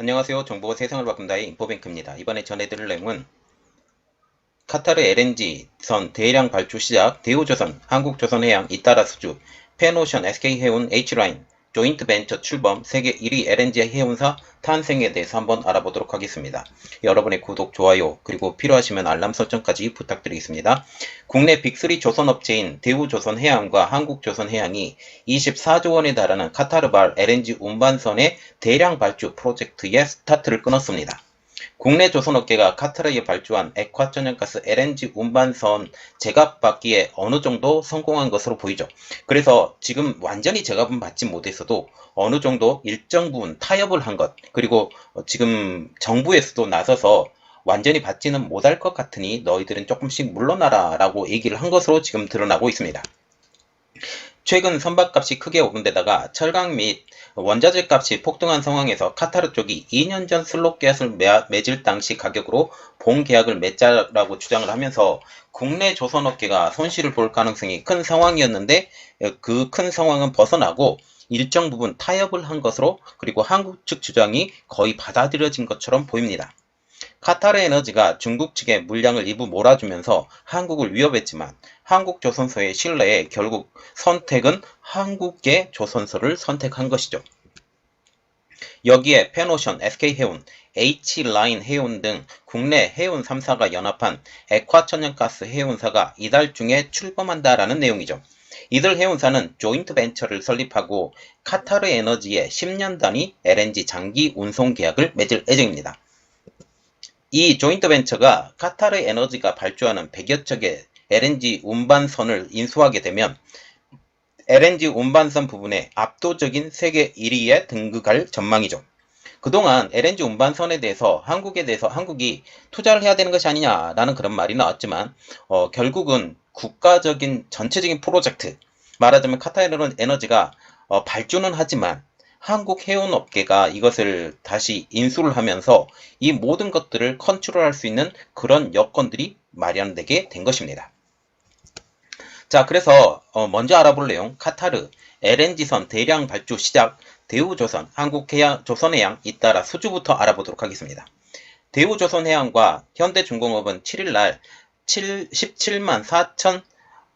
안녕하세요. 정보가 세상을 바꾼다의 인포뱅크입니다. 이번에 전해드릴 내용은 카타르 LNG선 대량 발주 시작, 대우조선, 한국조선해양, 잇따라 수주, 펜오션, SK해운, H라인, 조인트 벤처 출범, 세계 1위 LNG 해운사 탄생에 대해서 한번 알아보도록 하겠습니다. 여러분의 구독, 좋아요, 그리고 필요하시면 알람 설정까지 부탁드리겠습니다. 국내 빅3 조선업체인 대우조선해양과 한국조선해양이 24조 원에 달하는 카타르발 LNG 운반선의 대량 발주 프로젝트에 스타트를 끊었습니다. 국내 조선업계가 카타르에 발주한 액화천연가스 LNG 운반선 제값받기에 어느 정도 성공한 것으로 보이죠. 그래서 지금 완전히 제값은 받지 못했어도 어느 정도 일정 부분 타협을 한 것, 그리고 지금 정부에서도 나서서 완전히 받지는 못할 것 같으니 너희들은 조금씩 물러나라 라고 얘기를 한 것으로 지금 드러나고 있습니다. 최근 선박값이 크게 오른 데다가 철강 및 원자재 값이 폭등한 상황에서 카타르 쪽이 2년 전 슬롯 계약을 맺을 당시 가격으로 본 계약을 맺자라고 주장을 하면서 국내 조선업계가 손실을 볼 가능성이 큰 상황이었는데 그 큰 상황은 벗어나고 일정 부분 타협을 한 것으로, 그리고 한국 측 주장이 거의 받아들여진 것처럼 보입니다. 카타르 에너지가 중국 측에 물량을 일부 몰아주면서 한국을 위협했지만 한국 조선소의 신뢰에 결국 선택은 한국계 조선소를 선택한 것이죠. 여기에 펜오션, SK해운, H라인 해운 등 국내 해운 3사가 연합한 액화천연가스 해운사가 이달 중에 출범한다라는 내용이죠. 이들 해운사는 조인트 벤처를 설립하고 카타르 에너지에 10년 단위 LNG 장기 운송 계약을 맺을 예정입니다. 이 조인트 벤처가 카타르 에너지가 발주하는 100여 척의 LNG 운반선을 인수하게 되면 LNG 운반선 부분에 압도적인 세계 1위에 등극할 전망이죠. 그동안 LNG 운반선에 대해서 한국이 투자를 해야 되는 것이 아니냐라는 그런 말이 나왔지만 결국은 국가적인 전체적인 프로젝트, 말하자면 카타르 에너지가 발주는 하지만 한국 해운업계가 이것을 다시 인수를 하면서 이 모든 것들을 컨트롤할 수 있는 그런 여건들이 마련되게 된 것입니다. 자, 그래서 먼저 알아볼 내용, 카타르 LNG선 대량 발주 시작, 대우조선, 한국조선해양, 잇따라 수주부터 알아보도록 하겠습니다. 대우조선해양과 현대중공업은 7일날 17만 4천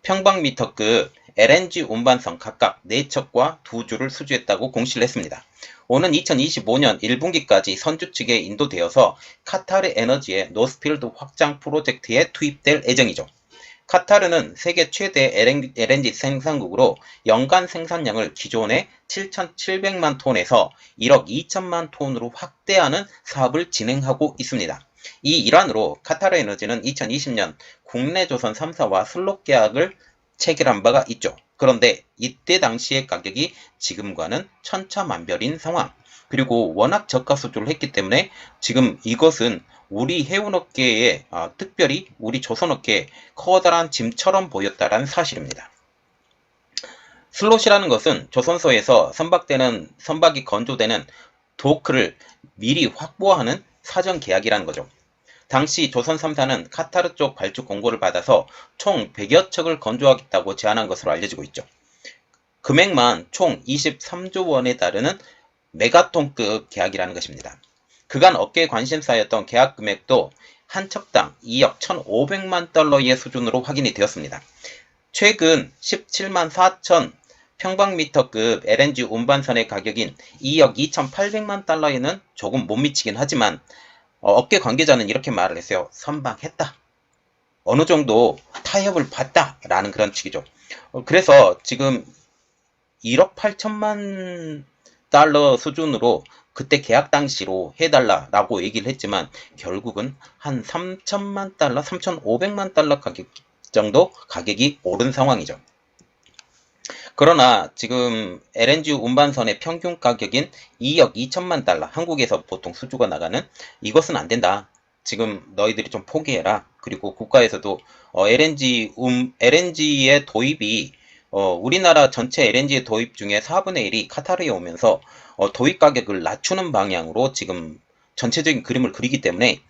평방미터급 LNG 운반선 각각 4척과 2주를 수주했다고 공시를 했습니다. 오는 2025년 1분기까지 선주 측에 인도되어서 카타르 에너지의 노스필드 확장 프로젝트에 투입될 예정이죠. 카타르는 세계 최대 LNG 생산국으로 연간 생산량을 기존의 7,700만 톤에서 1억 2천만 톤으로 확대하는 사업을 진행하고 있습니다. 이 일환으로 카타르 에너지는 2020년 국내 조선 3사와 슬롯 계약을 체결한 바가 있죠. 그런데 이때 당시의 가격이 지금과는 천차만별인 상황, 그리고 워낙 저가 수주를 했기 때문에 지금 이것은 우리 해운업계에 특별히 우리 조선업계에 커다란 짐처럼 보였다는 사실입니다. 슬롯이라는 것은 조선소에서 선박이 건조되는 도크를 미리 확보하는 사전 계약이라는 거죠. 당시 조선 3사는 카타르 쪽 발주 공고를 받아서 총 100여 척을 건조하겠다고 제안한 것으로 알려지고 있죠. 금액만 총 23조 원에 달하는 메가톤급 계약이라는 것입니다. 그간 업계의 관심사였던 계약 금액도 한 척당 2억 1,500만 달러의 수준으로 확인이 되었습니다. 최근 17만 4천 평방미터급 LNG 운반선의 가격인 2억 2,800만 달러에는 조금 못 미치긴 하지만 업계 관계자는 이렇게 말을 했어요. 선방했다. 어느 정도 타협을 봤다라는 그런 측이죠. 그래서 지금 1억 8천만 달러 수준으로 그때 계약 당시로 해달라라고 얘기를 했지만 결국은 한 3천만 달러, 3,500만 달러 가격 정도 가격이 오른 상황이죠. 그러나 지금 LNG 운반선의 평균 가격인 2억 2천만 달러, 한국에서 보통 수주가 나가는, 이것은 안 된다. 지금 너희들이 좀 포기해라. 그리고 국가에서도 LNG의 도입이 우리나라 전체 LNG의 도입 중에 4분의 1이 카타르에 오면서 도입 가격을 낮추는 방향으로 지금 전체적인 그림을 그리기 때문에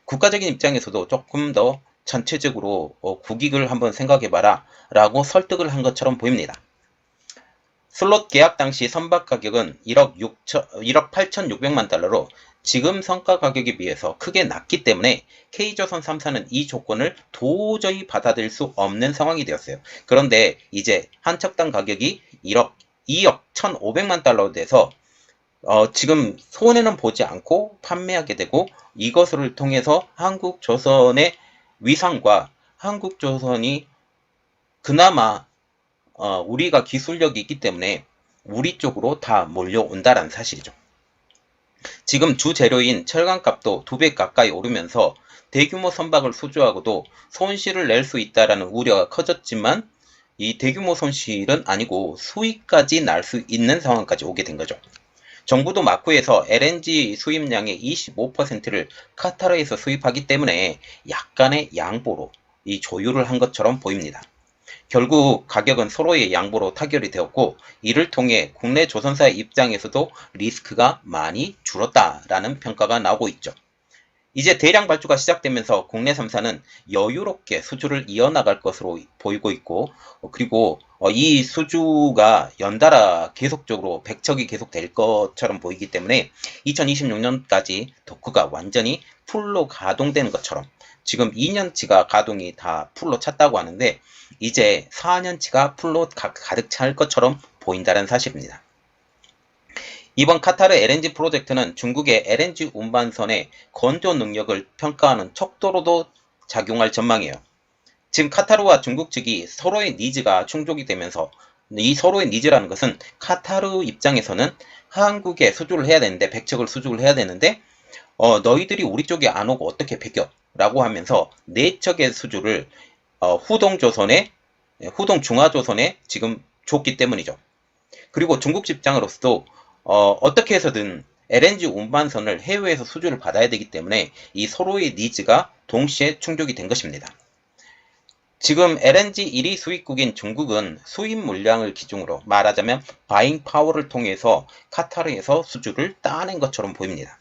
국가적인 입장에서도 조금 더 전체적으로 국익을 한번 생각해봐라 라고 설득을 한 것처럼 보입니다. 슬롯 계약 당시 선박 가격은 1억 8,600만 달러로 지금 성가 가격에 비해서 크게 낮기 때문에 K조선 3사는 이 조건을 도저히 받아들일 수 없는 상황이 되었어요. 그런데 이제 한 척당 가격이 2억 1,500만 달러로 돼서 지금 손해는 보지 않고 판매하게 되고, 이것을 통해서 한국조선의 위상과 한국조선이 그나마 우리가 기술력이 있기 때문에 우리 쪽으로 다 몰려온다는 사실이죠. 지금 주 재료인 철강값도 2배 가까이 오르면서 대규모 선박을 수주하고도 손실을 낼 수 있다는 우려가 커졌지만, 이 대규모 손실은 아니고 수익까지 날 수 있는 상황까지 오게 된 거죠. 정부도 마쿠에서 LNG 수입량의 25%를 카타르에서 수입하기 때문에 약간의 양보로 이 조율을 한 것처럼 보입니다. 결국 가격은 서로의 양보로 타결이 되었고, 이를 통해 국내 조선사의 입장에서도 리스크가 많이 줄었다라는 평가가 나오고 있죠. 이제 대량 발주가 시작되면서 국내 3사는 여유롭게 수주를 이어나갈 것으로 보이고 있고, 그리고 이 수주가 연달아 계속적으로 백척이 계속 될 것처럼 보이기 때문에 2026년까지 도크가 완전히 풀로 가동되는 것처럼, 지금 2년치가 가동이 다 풀로 찼다고 하는데 이제 4년치가 풀로 가득 찰 것처럼 보인다는 사실입니다. 이번 카타르 LNG 프로젝트는 중국의 LNG 운반선의 건조 능력을 평가하는 척도로도 작용할 전망이에요. 지금 카타르와 중국 측이 서로의 니즈가 충족이 되면서, 이 서로의 니즈라는 것은 카타르 입장에서는 한국에 수주를 해야 되는데, 백척을 수주를 해야 되는데 너희들이 우리 쪽에 안 오고 어떻게 백여? 라고 하면서 4척의 수주를 후동 중화조선에 지금 줬기 때문이죠. 그리고 중국 입장으로서도 어떻게 해서든 LNG 운반선을 해외에서 수주를 받아야 되기 때문에 이 서로의 니즈가 동시에 충족이 된 것입니다. 지금 LNG 1위 수입국인 중국은 수입 물량을 기준으로 말하자면 바잉 파워를 통해서 카타르에서 수주를 따낸 것처럼 보입니다.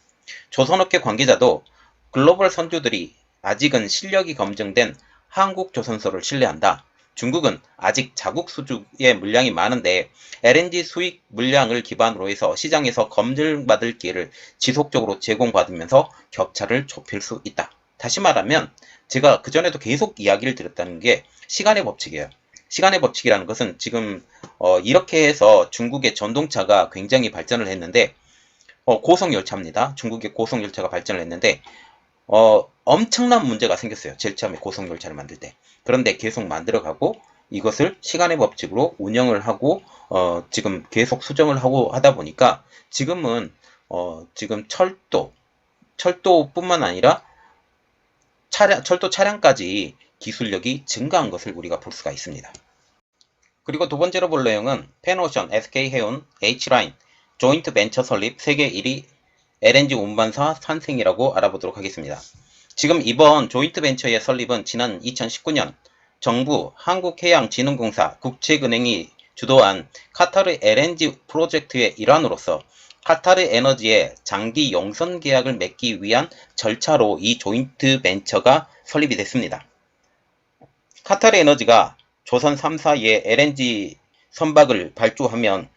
조선업계 관계자도 글로벌 선주들이 아직은 실력이 검증된 한국 조선소를 신뢰한다. 중국은 아직 자국 수주의 물량이 많은데 LNG 수입 물량을 기반으로 해서 시장에서 검증받을 기회를 지속적으로 제공받으면서 격차를 좁힐 수 있다. 다시 말하면 제가 그전에도 계속 이야기를 드렸다는 게 시간의 법칙이에요. 시간의 법칙이라는 것은 지금 이렇게 해서 중국의 전동차가 굉장히 발전을 했는데, 고속열차입니다. 중국의 고속열차가 발전을 했는데 엄청난 문제가 생겼어요. 제일 처음에 고속열차를 만들 때. 그런데 계속 만들어가고 이것을 시간의 법칙으로 운영을 하고 지금 계속 수정을 하고 하다 보니까 지금은 지금 철도뿐만 아니라 철도 차량까지 기술력이 증가한 것을 우리가 볼 수가 있습니다. 그리고 두 번째로 볼 내용은 펜오션, SK해운, H라인, 조인트 벤처 설립 세계 1위 LNG 운반사 탄생이라고 알아보도록 하겠습니다. 지금 이번 조인트 벤처의 설립은 지난 2019년 정부, 한국해양진흥공사, 국책은행이 주도한 카타르 LNG 프로젝트의 일환으로서 카타르 에너지의 장기 용선 계약을 맺기 위한 절차로 이 조인트 벤처가 설립이 됐습니다. 카타르 에너지가 조선 3사의 LNG 선박을 발주하면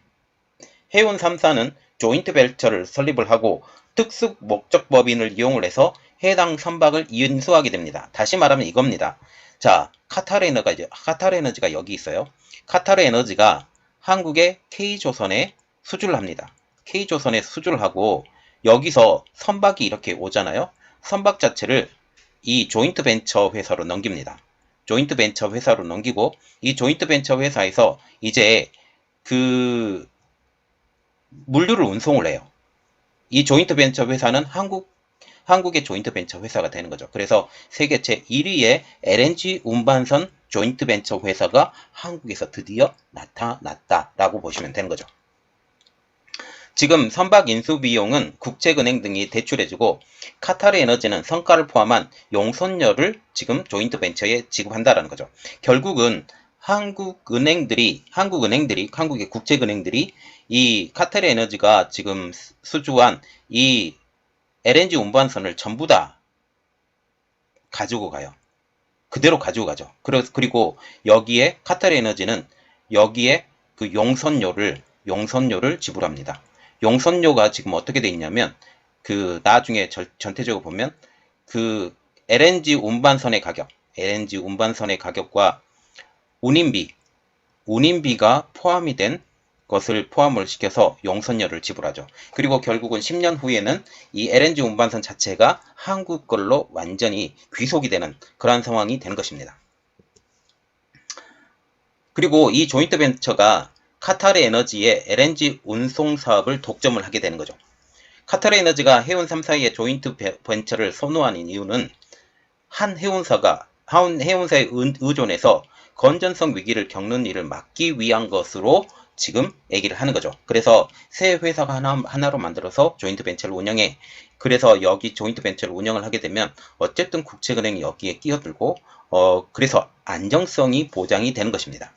해운 3사는 조인트 벤처를 설립을 하고 특수 목적 법인을 이용을 해서 해당 선박을 인수하게 됩니다. 다시 말하면 이겁니다. 자, 카타르 에너지가 여기 있어요. 카타르 에너지가 한국의 K조선에 수주를 합니다. K조선에 수주를 하고 여기서 선박이 이렇게 오잖아요. 선박 자체를 이 조인트 벤처 회사로 넘깁니다. 조인트 벤처 회사로 넘기고 이 조인트 벤처 회사에서 이제 그 물류를 운송을 해요. 이 조인트 벤처 회사는 한국의 조인트 벤처 회사가 되는 거죠. 그래서 세계 제1위의 LNG 운반선 조인트 벤처 회사가 한국에서 드디어 나타났다라고 보시면 되는 거죠. 지금 선박 인수 비용은 국책은행 등이 대출해주고 카타르 에너지는 성가를 포함한 용선료를 지금 조인트 벤처에 지급한다라는 거죠. 결국은 한국의 국책은행들이 이 카타르 에너지가 지금 수주한 이 LNG 운반선을 전부 다 가지고 가요. 그대로 가지고 가죠. 그리고 여기에 카타르 에너지는 여기에 그 용선료를 지불합니다. 용선료가 지금 어떻게 돼 있냐면 그 나중에 전체적으로 보면 그 LNG 운반선의 가격과 운임비가 포함이 된 것을 포함을 시켜서 용선료를 지불하죠. 그리고 결국은 10년 후에는 이 LNG 운반선 자체가 한국 걸로 완전히 귀속이 되는 그러한 상황이 되는 것입니다. 그리고 이 조인트 벤처가 카타르 에너지의 LNG 운송 사업을 독점을 하게 되는 거죠. 카타르 에너지가 해운 3사의 조인트 벤처를 선호하는 이유는 한 해운사에 의존해서 건전성 위기를 겪는 일을 막기 위한 것으로 지금 얘기를 하는 거죠. 그래서 새 회사가 하나로 만들어서 조인트 벤처를 운영해. 그래서 여기 조인트 벤처를 운영을 하게 되면 어쨌든 국책은행이 여기에 끼어들고 그래서 안정성이 보장이 되는 것입니다.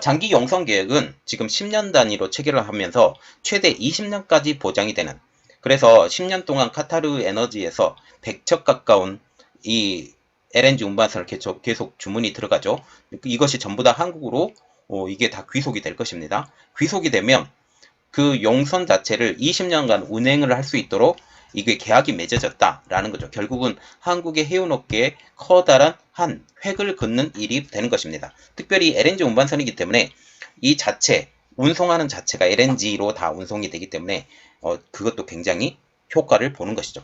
장기 용선 계획은 지금 10년 단위로 체결을 하면서 최대 20년까지 보장이 되는, 그래서 10년 동안 카타르 에너지에서 100척 가까운 이 LNG 운반선을 계속 주문이 들어가죠. 이것이 전부 다 한국으로 이게 다 귀속이 될 것입니다. 귀속이 되면 그 용선 자체를 20년간 운행을 할 수 있도록 이게 계약이 맺어졌다라는 거죠. 결국은 한국의 해운업계에 커다란 한 획을 긋는 일이 되는 것입니다. 특별히 LNG 운반선이기 때문에 이 자체, 운송하는 자체가 LNG로 다 운송이 되기 때문에 그것도 굉장히 효과를 보는 것이죠.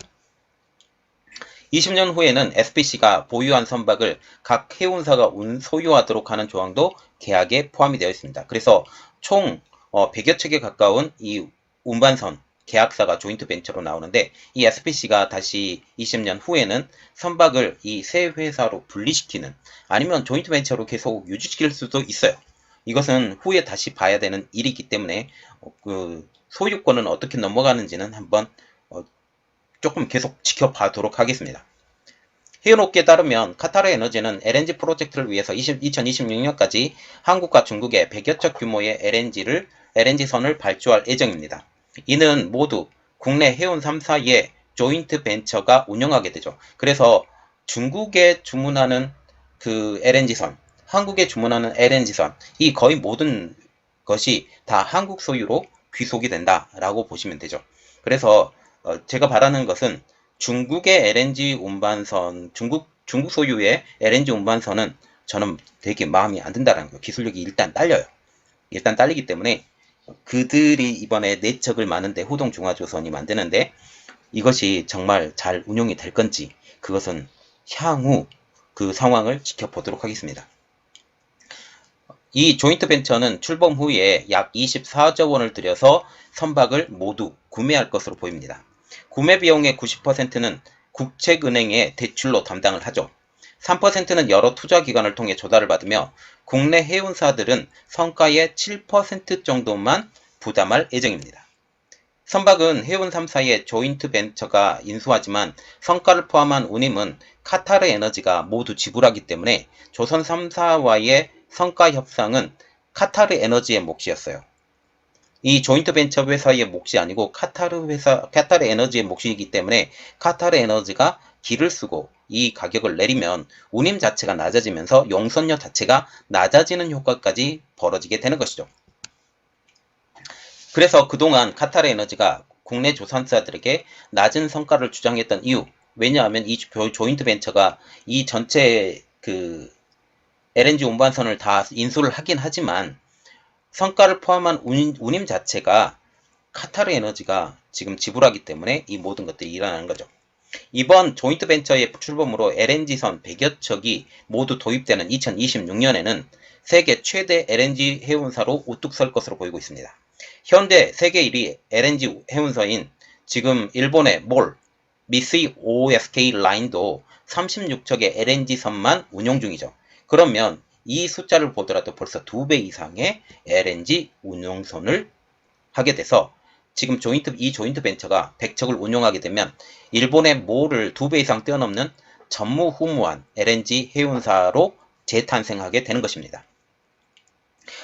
20년 후에는 SPC가 보유한 선박을 각 해운사가 소유하도록 하는 조항도 계약에 포함이 되어 있습니다. 그래서 총 100여 척에 가까운 이 운반선 계약사가 조인트 벤처로 나오는데, 이 SPC가 다시 20년 후에는 선박을 이 세 회사로 분리시키는, 아니면 조인트 벤처로 계속 유지시킬 수도 있어요. 이것은 후에 다시 봐야 되는 일이기 때문에 그 소유권은 어떻게 넘어가는지는 한번 조금 계속 지켜봐도록 하겠습니다. 해운업계에 따르면 카타르 에너지는 LNG 프로젝트를 위해서 2026년까지 한국과 중국에 100여 척 규모의 LNG선을 발주할 예정입니다. 이는 모두 국내 해운 3사의 조인트 벤처가 운영하게 되죠. 그래서 중국에 주문하는 그 LNG선, 한국에 주문하는 LNG선, 이 거의 모든 것이 다 한국 소유로 귀속이 된다라고 보시면 되죠. 그래서 제가 바라는 것은 중국의 LNG 운반선, 중국 소유의 LNG 운반선은 저는 되게 마음이 안 든다라는 거예요. 기술력이 일단 딸려요. 일단 딸리기 때문에 그들이 이번에 4척을 많은데 호동중화조선이 만드는데 이것이 정말 잘 운용이 될 건지, 그것은 향후 그 상황을 지켜보도록 하겠습니다. 이 조인트 벤처는 출범 후에 약 24조 원을 들여서 선박을 모두 구매할 것으로 보입니다. 구매 비용의 90%는 국책은행의 대출로 담당을 하죠. 3%는 여러 투자기관을 통해 조달을 받으며 국내 해운사들은 성가의 7% 정도만 부담할 예정입니다. 선박은 해운 3사의 조인트 벤처가 인수하지만 성가를 포함한 운임은 카타르 에너지가 모두 지불하기 때문에 조선 3사와의 성가 협상은 카타르 에너지의 몫이었어요. 이 조인트 벤처 회사의 몫이 아니고 카타르 에너지의 몫이기 때문에 카타르 에너지가 기를 쓰고 이 가격을 내리면 운임 자체가 낮아지면서 용선료 자체가 낮아지는 효과까지 벌어지게 되는 것이죠. 그래서 그동안 카타르 에너지가 국내 조선사들에게 낮은 성과를 주장했던 이유, 왜냐하면 이 조인트 벤처가 이 전체 그 LNG 운반선을 다 인수를 하긴 하지만 성과를 포함한 운임 자체가 카타르 에너지가 지금 지불하기 때문에 이 모든 것들이 일어나는 거죠. 이번 조인트 벤처의 출범으로 LNG선 100여 척이 모두 도입되는 2026년에는 세계 최대 LNG 해운사로 우뚝 설 것으로 보이고 있습니다. 현재 세계 1위 LNG 해운사인 지금 일본의 미쓰이 OSK 라인도 36척의 LNG선만 운용 중이죠. 그러면 이 숫자를 보더라도 벌써 2배 이상의 LNG 운용선을 하게 돼서 지금 이 조인트 벤처가 100척을 운용하게 되면 일본의 몰을 2배 이상 뛰어넘는 전무후무한 LNG 해운사로 재탄생하게 되는 것입니다.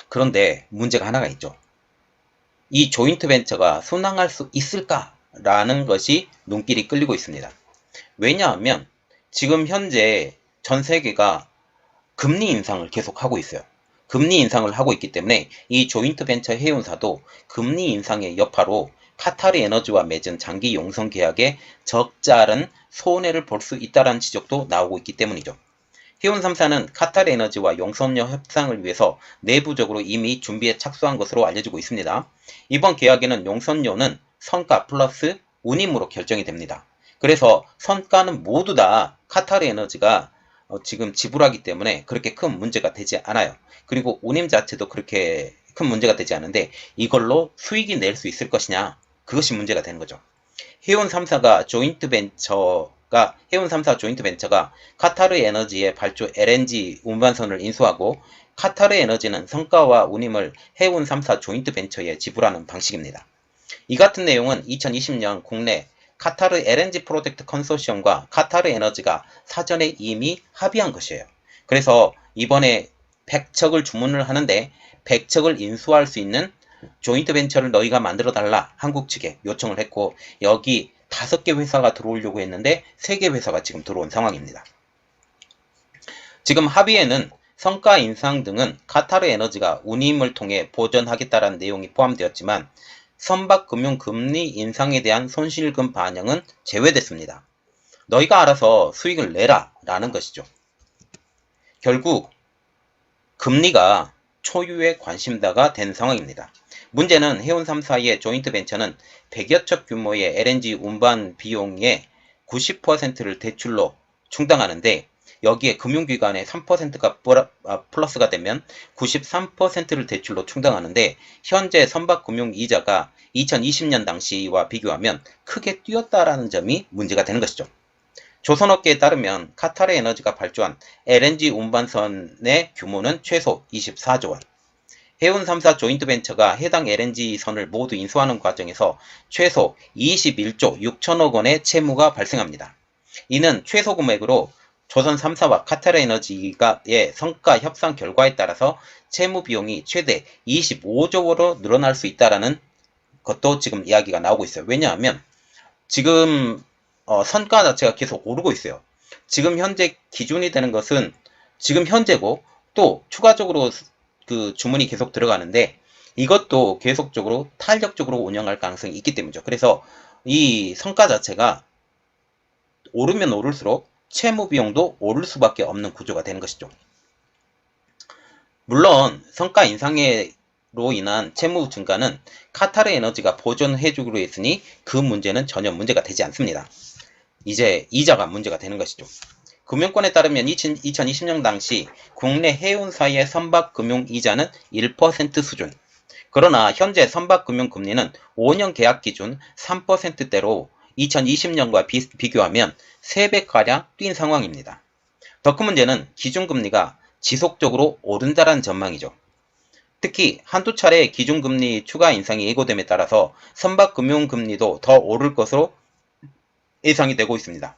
그런데 문제가 하나가 있죠. 이 조인트 벤처가 순항할 수 있을까라는 것이 눈길이 끌리고 있습니다. 왜냐하면 지금 현재 전 세계가 금리 인상을 계속 하고 있어요. 금리 인상을 하고 있기 때문에 이 조인트 벤처 해운사도 금리 인상의 여파로 카타르 에너지와 맺은 장기 용선 계약에 적잖은 손해를 볼 수 있다는 지적도 나오고 있기 때문이죠. 해운 3사는 카타르 에너지와 용선료 협상을 위해서 내부적으로 이미 준비에 착수한 것으로 알려지고 있습니다. 이번 계약에는 용선료는 선가 플러스 운임으로 결정이 됩니다. 그래서 선가는 모두 다 카타르 에너지가 지금 지불하기 때문에 그렇게 큰 문제가 되지 않아요. 그리고 운임 자체도 그렇게 큰 문제가 되지 않은데 이걸로 수익이 낼 수 있을 것이냐, 그것이 문제가 되는 거죠. 해운 3사가 해운 3사 조인트 벤처가 카타르 에너지의 발주 LNG 운반선을 인수하고 카타르 에너지는 성과와 운임을 해운 3사 조인트 벤처에 지불하는 방식입니다. 이 같은 내용은 2020년 국내 카타르 LNG 프로젝트 컨소시엄과 카타르 에너지가 사전에 이미 합의한 것이에요. 그래서 이번에 100척을 주문을 하는데 100척을 인수할 수 있는 조인트 벤처를 너희가 만들어 달라 한국 측에 요청을 했고, 여기 5개 회사가 들어오려고 했는데 3개 회사가 지금 들어온 상황입니다. 지금 합의에는 성과 인상 등은 카타르 에너지가 운임을 통해 보전하겠다는 내용이 포함되었지만 선박금융 금리 인상에 대한 손실금 반영은 제외됐습니다. 너희가 알아서 수익을 내라 라는 것이죠. 결국 금리가 초유의 관심사가 된 상황입니다. 문제는 해운 3사의 조인트 벤처는 100여 척 규모의 LNG 운반 비용의 90%를 대출로 충당하는데, 여기에 금융기관의 3%가 플러스가 되면 93%를 대출로 충당하는데, 현재 선박금융이자가 2020년 당시와 비교하면 크게 뛰었다라는 점이 문제가 되는 것이죠. 조선업계에 따르면 카타르 에너지가 발주한 LNG 운반선의 규모는 최소 24조 원. 해운 3사 조인트 벤처가 해당 LNG선을 모두 인수하는 과정에서 최소 21조 6천억 원의 채무가 발생합니다. 이는 최소 금액으로 조선 3사와 카타르 에너지가의 성과 협상 결과에 따라서 채무 비용이 최대 25조로 늘어날 수 있다는 것도 지금 이야기가 나오고 있어요. 왜냐하면 지금 선가 자체가 계속 오르고 있어요. 지금 현재 기준이 되는 것은 지금 현재고, 또 추가적으로 그 주문이 계속 들어가는데 이것도 계속적으로 탄력적으로 운영할 가능성이 있기 때문이죠. 그래서 이 성과 자체가 오르면 오를수록 채무 비용도 오를 수밖에 없는 구조가 되는 것이죠. 물론 성과 인상으로 인한 채무 증가는 카타르 에너지가 보존해주기로 했으니 그 문제는 전혀 문제가 되지 않습니다. 이제 이자가 문제가 되는 것이죠. 금융권에 따르면 2020년 당시 국내 해운사의 선박금융이자는 1% 수준. 그러나 현재 선박금융금리는 5년 계약 기준 3%대로 2020년과 비교하면 3배가량 뛴 상황입니다. 더 큰 문제는 기준금리가 지속적으로 오른다는 전망이죠. 특히 한두 차례 기준금리 추가 인상이 예고됨에 따라서 선박금융금리도 더 오를 것으로 예상이 되고 있습니다.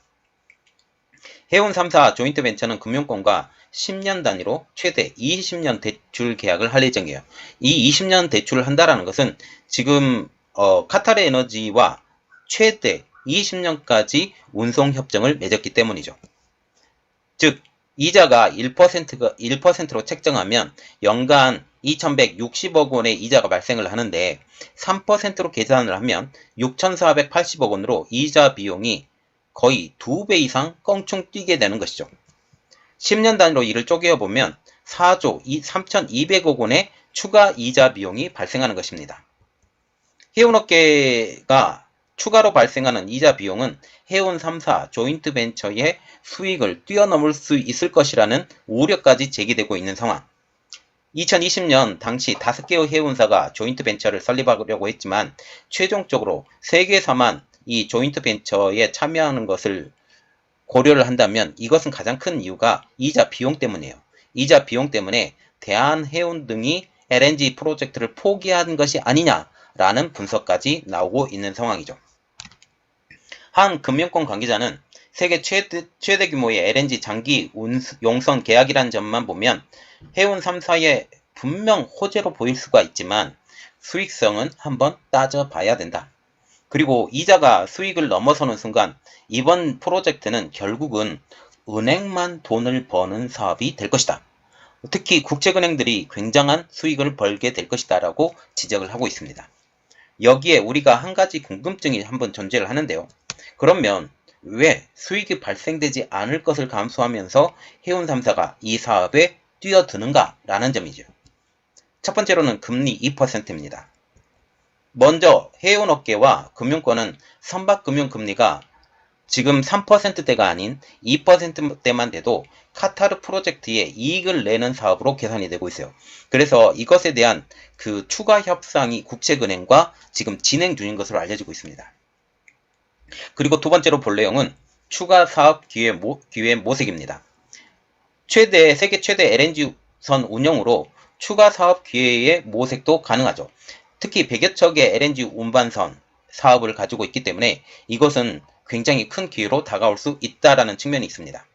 해운 3사 조인트 벤처는 금융권과 10년 단위로 최대 20년 대출 계약을 할 예정이에요. 이 20년 대출을 한다는 것은 지금 카타르 에너지와 최대 20년까지 운송협정을 맺었기 때문이죠. 즉 이자가 1%로 책정하면 연간 2,160억 원의 이자가 발생을 하는데 3%로 계산을 하면 6,480억 원으로 이자 비용이 거의 2배 이상 껑충 뛰게 되는 것이죠. 10년 단위로 이를 쪼개어보면 4조 3,200억 원의 추가 이자 비용이 발생하는 것입니다. 해운업계가 추가로 발생하는 이자 비용은 해운 3사 조인트 벤처의 수익을 뛰어넘을 수 있을 것이라는 우려까지 제기되고 있는 상황. 2020년 당시 5개의 해운사가 조인트 벤처를 설립하려고 했지만 최종적으로 3개사만 이 조인트 벤처에 참여하는 것을 고려를 한다면 이것은 가장 큰 이유가 이자 비용 때문이에요. 이자 비용 때문에 대한해운 등이 LNG 프로젝트를 포기한 것이 아니냐라는 분석까지 나오고 있는 상황이죠. 한 금융권 관계자는 세계 최대 규모의 LNG 장기 용선 계약이란 점만 보면 해운 3사에 분명 호재로 보일 수가 있지만 수익성은 한번 따져봐야 된다. 그리고 이자가 수익을 넘어서는 순간 이번 프로젝트는 결국은 은행만 돈을 버는 사업이 될 것이다. 특히 국제은행들이 굉장한 수익을 벌게 될 것이다 라고 지적을 하고 있습니다. 여기에 우리가 한 가지 궁금증이 한번 존재를 하는데요. 그러면 왜 수익이 발생되지 않을 것을 감수하면서 해운 3사가 이 사업에 뛰어드는가 라는 점이죠. 첫 번째로는 금리 2%입니다. 먼저 해운업계와 금융권은 선박금융금리가 지금 3%대가 아닌 2%대만 돼도 카타르 프로젝트에 이익을 내는 사업으로 계산이 되고 있어요. 그래서 이것에 대한 그 추가 협상이 국책은행과 지금 진행 중인 것으로 알려지고 있습니다. 그리고 두 번째로 볼 내용은 추가 사업 기회 모색입니다. 세계 최대 LNG선 운영으로 추가 사업 기회의 모색도 가능하죠. 특히 100여 척의 LNG 운반선 사업을 가지고 있기 때문에 이것은 굉장히 큰 기회로 다가올 수 있다라는 측면이 있습니다.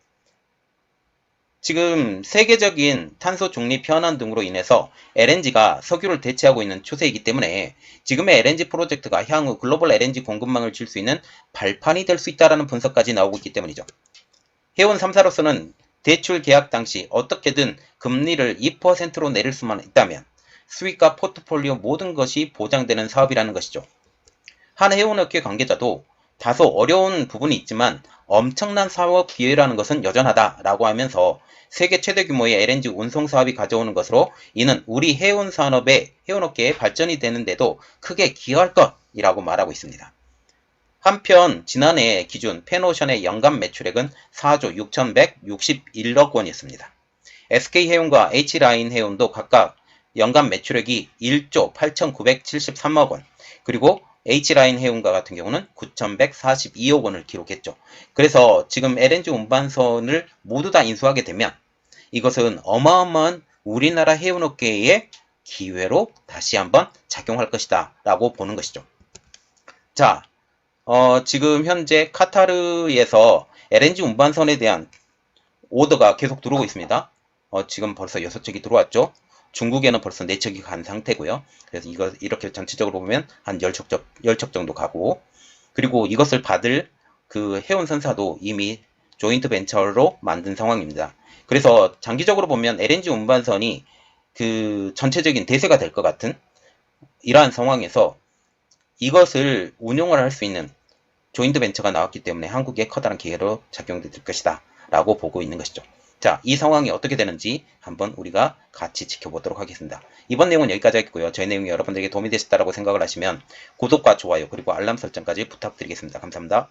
지금 세계적인 탄소 중립 현안 등으로 인해서 LNG가 석유를 대체하고 있는 추세이기 때문에 지금의 LNG 프로젝트가 향후 글로벌 LNG 공급망을 질 수 있는 발판이 될 수 있다는 분석까지 나오고 있기 때문이죠. 해운 3사로서는 대출 계약 당시 어떻게든 금리를 2%로 내릴 수만 있다면 수익과 포트폴리오 모든 것이 보장되는 사업이라는 것이죠. 한 해운업계 관계자도 다소 어려운 부분이 있지만 엄청난 사업 기회라는 것은 여전하다라고 하면서 세계 최대 규모의 LNG 운송 사업이 가져오는 것으로 이는 우리 해운업계의 발전이 되는데도 크게 기여할 것이라고 말하고 있습니다. 한편 지난해 기준 펜오션의 연간 매출액은 4조 6,161억 원이었습니다. SK해운과 H라인해운도 각각 연간 매출액이 1조 8,973억 원, 그리고 H라인해운과 같은 경우는 9,142억 원을 기록했죠. 그래서 지금 LNG 운반선을 모두 다 인수하게 되면 이것은 어마어마한 우리나라 해운업계의 기회로 다시 한번 작용할 것이다 라고 보는 것이죠. 자, 지금 현재 카타르에서 LNG 운반선에 대한 오더가 계속 들어오고 있습니다. 지금 벌써 6척이 들어왔죠. 중국에는 벌써 4척이 간 상태고요. 그래서 이렇게 전체적으로 보면 한 10척 정도 가고, 그리고 이것을 받을 그 해운선사도 이미 조인트 벤처로 만든 상황입니다. 그래서 장기적으로 보면 LNG 운반선이 그 전체적인 대세가 될 것 같은 이러한 상황에서 이것을 운용을 할 수 있는 조인트 벤처가 나왔기 때문에 한국에 커다란 기회로 작용될 것이다 라고 보고 있는 것이죠. 자, 이 상황이 어떻게 되는지 한번 우리가 같이 지켜보도록 하겠습니다. 이번 내용은 여기까지 하겠고요. 저희 내용이 여러분들에게 도움이 되셨다고 생각을 하시면 구독과 좋아요 그리고 알람 설정까지 부탁드리겠습니다. 감사합니다.